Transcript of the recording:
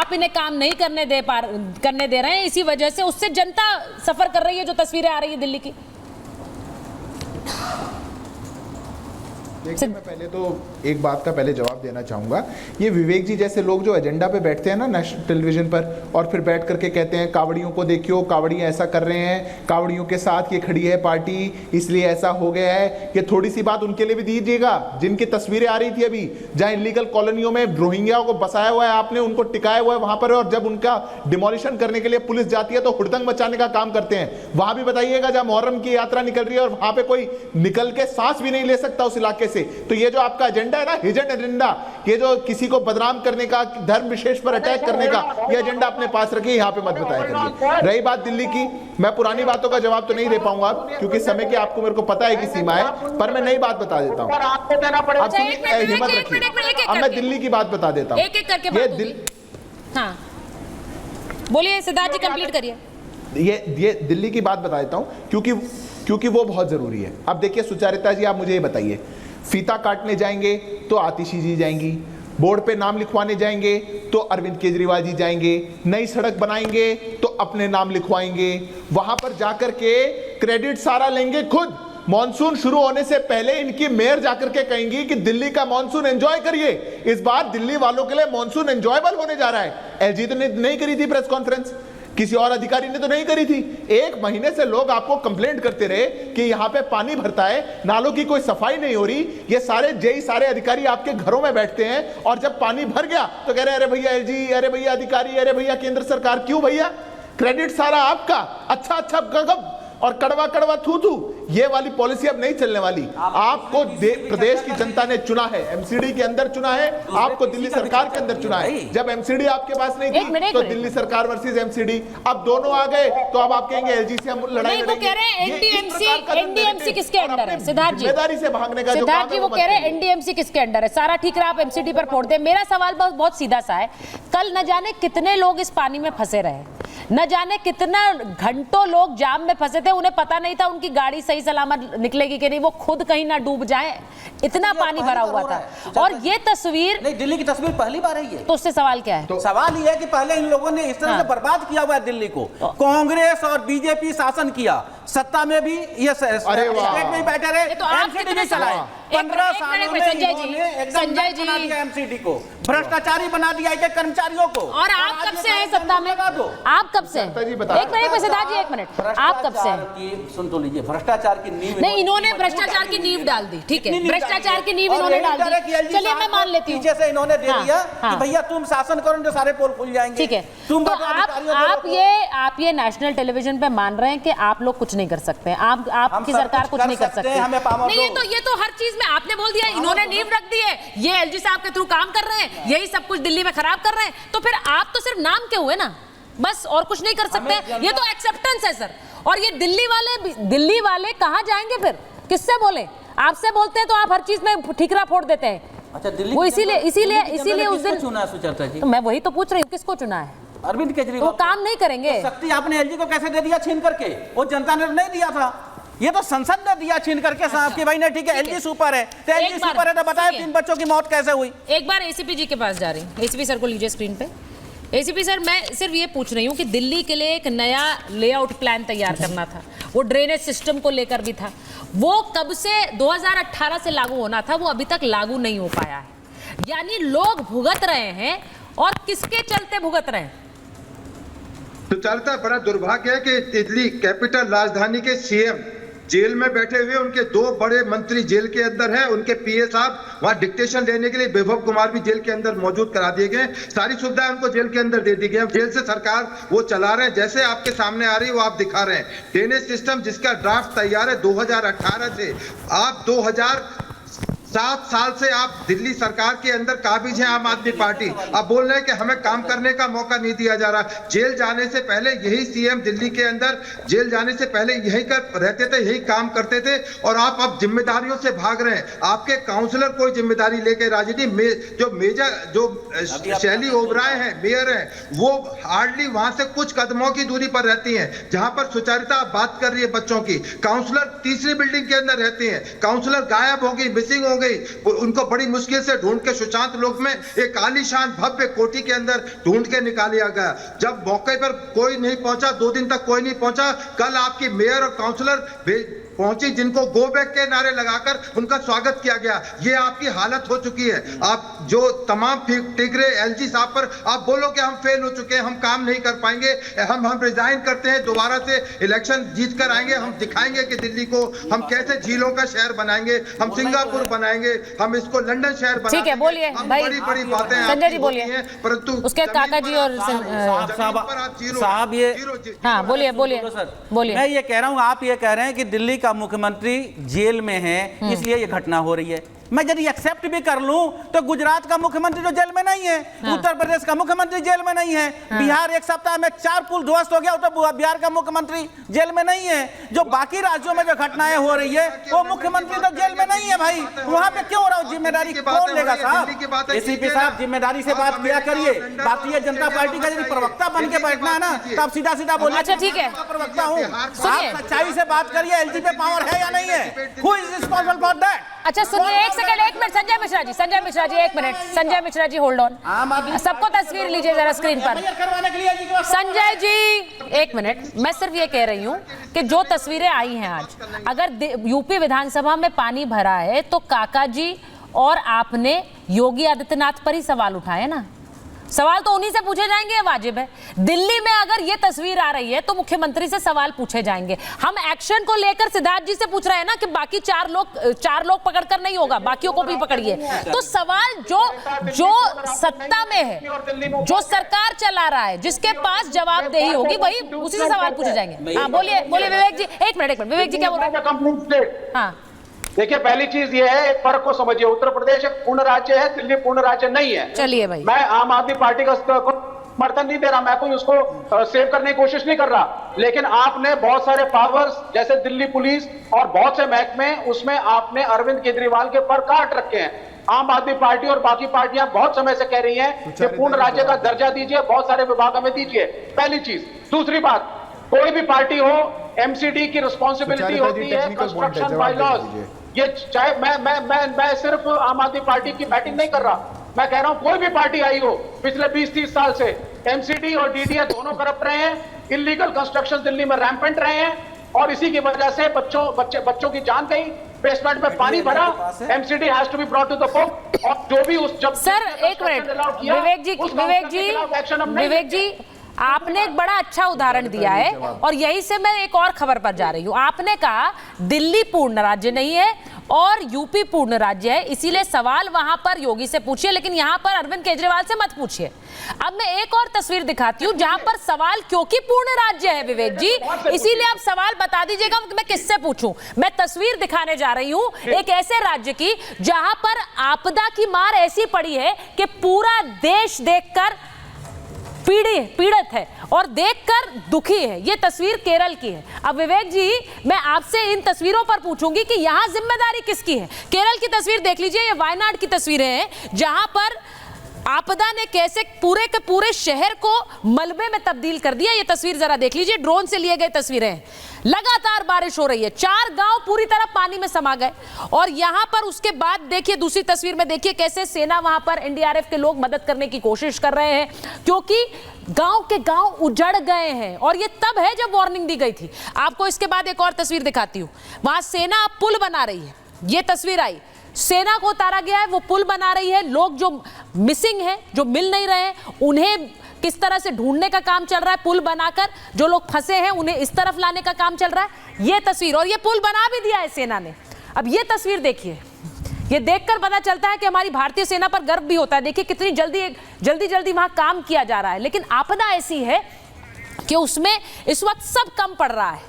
आप इन्हें काम नहीं करने दे रहे हैं, इसी वजह से उससे जनता सफर कर रही है, जो तस्वीरें आ रही है दिल्ली की। देखिए, मैं पहले तो एक बात का पहले जवाब देना चाहूँगा। ये विवेक जी जैसे लोग जो एजेंडा पे बैठते हैं ना नेशनल टेलीविजन पर, और फिर बैठ करके कहते हैं कावड़ियों को देखियो, कावड़ियाँ ऐसा कर रहे हैं, कावड़ियों के साथ ये खड़ी है पार्टी, इसलिए ऐसा हो गया है। ये थोड़ी सी बात उनके लिए भी दीजिएगा जिनकी तस्वीरें आ रही थी अभी, जहाँ इलीगल कॉलोनियों में रोहिंग्या को बसाया हुआ है आपने, उनको टिकाया हुआ है वहाँ पर, और जब उनका डिमोलिशन करने के लिए पुलिस जाती है तो हुड़दंग मचाने का काम करते हैं। वहाँ भी बताइएगा जहाँ मुहर्रम की यात्रा निकल रही है और वहाँ पे कोई निकल के सांस भी नहीं ले सकता उस इलाके से। तो ये जो आपका एजेंडा है ना, हिडन एजेंडा, ये जो किसी को बदनाम करने का, धर्म विशेष पर अटैक करने का, ये एजेंडा अपने पास रखिए, यहाँ पे मत बताया करिए। रही बात दिल्ली की, मैं पुरानी बातों का जवाब तो नहीं दे पाऊंगा क्योंकि समय की आपको मेरे को पता है कि सीमा है, पर मैं नई बात बता देता हूँ। अब हिम्मत रखिए, अब मैं दिल्ली की बात बता देता हूँ। एक एक करके हाँ बोलिए सिद्धार्थ जी, कंप्लीट करिए। ये दिल्ली की बात बता देता हूँ क्योंकि वो बहुत जरूरी है। अब देखिए सुचारिता जी, आप मुझे ये बताइए, फीता काटने जाएंगे तो आतिशी जी जाएंगी, बोर्ड पे नाम लिखवाने जाएंगे तो अरविंद केजरीवाल जी जाएंगे, नई सड़क बनाएंगे तो अपने नाम लिखवाएंगे, वहां पर जाकर के क्रेडिट सारा लेंगे खुद। मॉनसून शुरू होने से पहले इनकी मेयर जाकर के कहेंगी कि दिल्ली का मॉनसून एंजॉय करिए। इस बार दिल्ली वालों के लिए मॉनसून एंजॉयबल होने जा रहा है। एलजी तो नहीं करी थी प्रेस कॉन्फ्रेंस, किसी और अधिकारी ने तो नहीं करी थी। एक महीने से लोग आपको कंप्लेंट करते रहे कि यहाँ पे पानी भरता है, नालों की कोई सफाई नहीं हो रही। ये सारे अधिकारी आपके घरों में बैठते हैं और जब पानी भर गया तो कह रहे अरे भैया एलजी, अरे भैया अधिकारी, अरे भैया केंद्र सरकार। क्यों भैया? क्रेडिट सारा आपका। अच्छा गगब और कड़वा थू। ये वाली पॉलिसी अब नहीं चलने वाली। आपको प्रदेश की जनता ने चुना है, एमसीडी के अंदर चुना है, आपको दिल्ली सरकार के अंदर चुना है। जब एमसीडी आपके पास नहीं थी तो दिल्ली सरकार वर्सेस एमसीडी, अब दोनों आ गए तो अब आप कहेंगे एलजी से हम लड़ाई लड़ेंगे। वो कह रहे हैं एनडीएमसी किसके अंडर है? सिद्धार्थ जी, जिम्मेदारी से भागने का सिद्धार्थ जी वो कह रहे हैं एनडीएमसी किसके अंडर है? सारा ठीक रहा, आप एमसीडी पर फोड़ दे। मेरा सवाल बहुत सीधा सा है, कल न जाने कितने लोग इस पानी में फंसे रहे, न जाने कितना घंटों लोग जाम में फंसे थे, उन्हें पता नहीं था उनकी गाड़ी सही सलामत निकलेगी कि नहीं, वो खुद कहीं ना डूब जाए, इतना पानी भरा हुआ था। और ये तस्वीर नहीं, दिल्ली की तस्वीर पहली बार आई है, तो उससे सवाल क्या है? तो सवाल ये है कि पहले इन लोगों ने इस तरह से बर्बाद किया हुआ है दिल्ली को। कांग्रेस और बीजेपी शासन किया, सत्ता में भी ये स्टेट में बैठे रहे, तो आप कितने चलाए 15 सालों में संजय जी एमसीडी को भ्रष्टाचारी बना दिया है कर्मचारियों को। और आप कब से हैं सत्ता में? आप कब से? एक मिनट सिद्धार्थ जी, एक मिनट, आप कब से? सुन तो लीजिए, भ्रष्टाचार की नींव नहीं, इन्होंने भ्रष्टाचार की नींव डाल दी, ठीक है, भ्रष्टाचार की नींव इन्होंने डाल दी, चलिए मैं मान लेती हूँ। पीछे से इन्होंने दे दिया कि भैया तुम शासन करो जो सारे पोल खुल जाएंगे, ठीक है। तुम तो आप ये नेशनल टेलीविजन पे मान रहे हैं कि आप लोग कुछ नहीं कर सकते, आपकी सरकार कुछ नहीं कर सकती? नहीं, ये तो हर चीज में आपने बोल दिया, इन्होंने नींव रख दी है, ये एलजी साहब के थ्रू काम कर रहे हैं, यही सब कुछ दिल्ली में खराब कर रहे हैं, तो फिर आप तो सिर्फ नाम के हुए ना, बस और कुछ नहीं कर सकते। ये तो एक्सेप्टेंस है सर। और ये दिल्ली वाले कहाँ जाएंगे फिर? किससे बोले? आपसे बोलते हैं तो आप हर चीज में ठीकरा फोड़ देते हैं। अच्छा, दिल्ली वो इसीलिए उस दिन चुना सुचरिता जी, तो मैं वही तो पूछ रही हूँ, किसको चुना है? अरविंद केजरीवाल। वो काम नहीं करेंगे। तो शक्ति आपने एलजी को कैसे दे दिया छीन करके? वो जनता ने नहीं दिया था, ये तो संसद ने दिया छीन करके साहब की भाई ने, ठीक है एलजी सुपर है, तो एलजी सुपर है तो बताए 3 बच्चों की मौत कैसे हुई? एक बार एसीपी जी के पास जा रही हूँ, एसीपी सर को लीजिए स्क्रीन पे। एसीपी सर, मैं सिर्फ ये पूछ रही हूँ कि दिल्ली के लिए एक नया लेआउट प्लान तैयार करना था, वो ड्रेनेज सिस्टम को लेकर भी था, वो कब से 2018 से लागू होना था, वो अभी तक लागू नहीं हो पाया है। यानी लोग भुगत रहे हैं, और किसके चलते भुगत रहे हैं? सुचारिता, बड़ा दुर्भाग्य है कि दिल्ली कैपिटल राजधानी के सीएम जेल में बैठे हुए, उनके 2 बड़े मंत्री जेल के अंदर हैं, उनके पीए साहब वहां डिक्टेशन लेने के लिए विभव कुमार भी जेल के अंदर मौजूद करा दिए गए, सारी सुविधाएं उनको जेल के अंदर दे दी गई। जेल से सरकार वो चला रहे हैं, जैसे आपके सामने आ रही है वो आप दिखा रहे हैं। ड्रेनेज सिस्टम जिसका ड्राफ्ट तैयार है 2018 से, आप 2007 साल से आप दिल्ली सरकार के अंदर काबिज हैं आम आदमी पार्टी। अब बोल रहे हैं कि हमें काम करने का मौका नहीं दिया जा रहा। जेल जाने से पहले यही सीएम दिल्ली के अंदर जेल जाने से पहले यही कर रहते थे, यही काम करते थे, और आप अब जिम्मेदारियों से भाग रहे हैं। आपके काउंसलर कोई जिम्मेदारी लेके राजी नहीं। जो शैली ओबराय हैं, मेयर हैं, वो हार्डली वहां से कुछ कदमों की दूरी पर रहती हैं। जहां पर सुचारिता बात कर रही है बच्चों की, काउंसलर तीसरी बिल्डिंग के अंदर रहती हैं, काउंसलर गायब होगी, मिसिंग गई, उनको बड़ी मुश्किल से ढूंढ के सुशांत लोक में एक आलीशान भव्य कोठी के अंदर ढूंढ के निकाला गया। जब मौके पर कोई नहीं पहुंचा, 2 दिन तक कोई नहीं पहुंचा, कल आपकी मेयर और काउंसलर पहुंची जिनको गो बैक के नारे लगाकर उनका स्वागत किया गया। ये आपकी हालत हो चुकी है। आप जो तमाम टिगरे एलजी साहब पर आप बोलो कि हम फेल हो चुके हैं, हम काम नहीं कर पाएंगे, हम रिजाइन करते हैं, दोबारा से इलेक्शन जीत कर आएंगे, हम दिखाएंगे कि दिल्ली को हम कैसे झीलों का शहर बनाएंगे, हम सिंगापुर बनाएंगे, हम इसको लंदन शहर बनाएंगे। ठीक है, बोलिए भाई, बड़ी बड़ी बातें संजय जी बोलिए, परंतु उसके काका जी और साहब ये हाँ बोलिए बोलिए बोलिए। मैं ये कह रहा हूँ, आप ये कह रहे हैं कि दिल्ली का मुख्यमंत्री जेल में है इसलिए ये घटना हो रही है। मैं यदि एक्सेप्ट भी कर लूं तो गुजरात का मुख्यमंत्री तो जेल में नहीं है, उत्तर प्रदेश का मुख्यमंत्री जेल में नहीं है, बिहार एक सप्ताह में 4 पुल ध्वस्त हो गया तो बिहार का मुख्यमंत्री जेल में नहीं है। जो बाकी राज्यों में जो घटनाएं हो रही है वो मुख्यमंत्री तो जेल में नहीं है भाई, वहां पे क्यों हो रहा हो? जिम्मेदारी कौन लेगा साहब? एसीपी साहब जिम्मेदारी से बात किया करिए। भारतीय जनता पार्टी का यदि प्रवक्ता बन के बैठना है ना तो आप सीधा सीधा बोलिए। अच्छा ठीक है, प्रवक्ता हूँ, आप सच्चाई से बात करिए। एलजी पे पावर है या नहीं है? Who is responsible for that? अच्छा सुनिए, एक मिनट संजय मिश्रा जी, एक minute Sanjay Mishra ji, hold on. सबको तस्वीर लीजिए जरा स्क्रीन पर। संजय जी एक मिनट, मैं सिर्फ ये कह रही हूँ कि जो तस्वीरें आई हैं आज, अगर यूपी विधानसभा में पानी भरा है तो काका जी और आपने योगी आदित्यनाथ पर ही सवाल उठाए ना। सवाल तो उन्हीं से पूछे जाएंगे, वाजिब है। दिल्ली में अगर ये तस्वीर आ रही है तो मुख्यमंत्री से सवाल पूछे जाएंगे। हम एक्शन को लेकर सिद्धार्थ जी से पूछ रहे हैं ना कि बाकी चार लोग पकड़कर नहीं होगा, बाकियों को भी पकड़िए। तो सवाल जो सत्ता में है, जो सरकार चला रहा है, जिसके पास जवाबदेही होगी वही उसी से सवाल पूछे जाएंगे। हाँ बोलिए विवेक जी, एक मिनट विवेक जी क्या बोल रहे हैं? हाँ देखिए, पहली चीज ये है, एक फर्क को समझिए। उत्तर प्रदेश एक पूर्ण राज्य है, दिल्ली पूर्ण राज्य नहीं है। चलिए भाई, मैं आम आदमी पार्टी का समर्थन नहीं दे रहा, मैं कोई उसको सेव करने की कोशिश नहीं कर रहा, लेकिन आपने बहुत सारे पावर्स जैसे दिल्ली पुलिस और बहुत से महकमे, उसमें आपने अरविंद केजरीवाल के पर काट रखे हैं। आम आदमी पार्टी और बाकी पार्टियां बहुत समय से कह रही हैं कि पूर्ण राज्य का दर्जा दीजिए, बहुत सारे विभागों में दीजिए। पहली चीज। दूसरी बात, कोई भी पार्टी हो, एमसीडी की रिस्पॉन्सिबिलिटी होती है कंस्ट्रक्शन बाय लॉज। ये चाहे मैं सिर्फ आम आदमी पार्टी की बैटिंग नहीं कर रहा, मैं कह रहा हूं कोई भी पार्टी आई हो पिछले 20-30 साल से, एमसीडी और डीडीए दोनों करप्ट रहे हैं, इलीगल कंस्ट्रक्शन दिल्ली में रैंपेंट रहे हैं, और इसी की वजह से बच्चों की जान गई, बेसमेंट में पानी भरा। MCD has to be brought to the folk. और जो भी उस जब सर एक मिनट विवेक जी आपने एक बड़ा अच्छा उदाहरण दिया है, और यही से मैं एक और खबर पर जा रही हूं। आपने कहा दिल्ली पूर्ण राज्य नहीं है और यूपी पूर्ण राज्य है, इसीलिए सवाल वहां पर योगी से पूछिए, लेकिन यहां पर अरविंद केजरीवाल से मत पूछिए। अब मैं एक और तस्वीर दिखाती हूं जहां पर सवाल, क्योंकि पूर्ण राज्य है विवेक जी, इसीलिए आप सवाल बता दीजिएगा मैं किससे पूछूं। मैं तस्वीर दिखाने जा रही हूं एक ऐसे राज्य की जहां पर आपदा की मार ऐसी पड़ी है कि पूरा देश देखकर पीड़ित है और देखकर दुखी है। ये तस्वीर केरल की है। अब विवेक जी, मैं आपसे इन तस्वीरों पर पूछूंगी कि यहां जिम्मेदारी किसकी है। केरल की तस्वीर देख लीजिए, ये वायनाड की तस्वीरें हैं जहां पर आपदा ने कैसे पूरे के पूरे शहर को मलबे में तब्दील कर दिया। ये तस्वीर जरा देख लीजिए, ड्रोन से लिए गए तस्वीरें हैं। लगातार बारिश हो रही है, 4 गांव पूरी तरह पानी में समा गए, और यहां पर उसके बाद देखिए दूसरी तस्वीर में देखिए कैसे सेना वहां पर एनडीआरएफ के लोग मदद करने की कोशिश कर रहे हैं, क्योंकि गांव के गांव उजड़ गए हैं। और ये तब है जब वार्निंग दी गई थी। आपको इसके बाद एक और तस्वीर दिखाती हूं, वहां सेना पुल बना रही है। ये तस्वीर आई, सेना को उतारा गया है, वो पुल बना रही है। लोग जो मिसिंग है, जो मिल नहीं रहे हैं, उन्हें किस तरह से ढूंढने का काम चल रहा है। पुल बनाकर जो लोग फंसे हैं उन्हें इस तरफ लाने का काम चल रहा है। ये तस्वीर, और ये पुल बना भी दिया है सेना ने। अब ये तस्वीर देखिए, ये देखकर पता चलता है कि हमारी भारतीय सेना पर गर्व भी होता है। देखिए कितनी जल्दी वहां काम किया जा रहा है, लेकिन आपदा ऐसी है कि उसमें इस वक्त सब कम पड़ रहा है।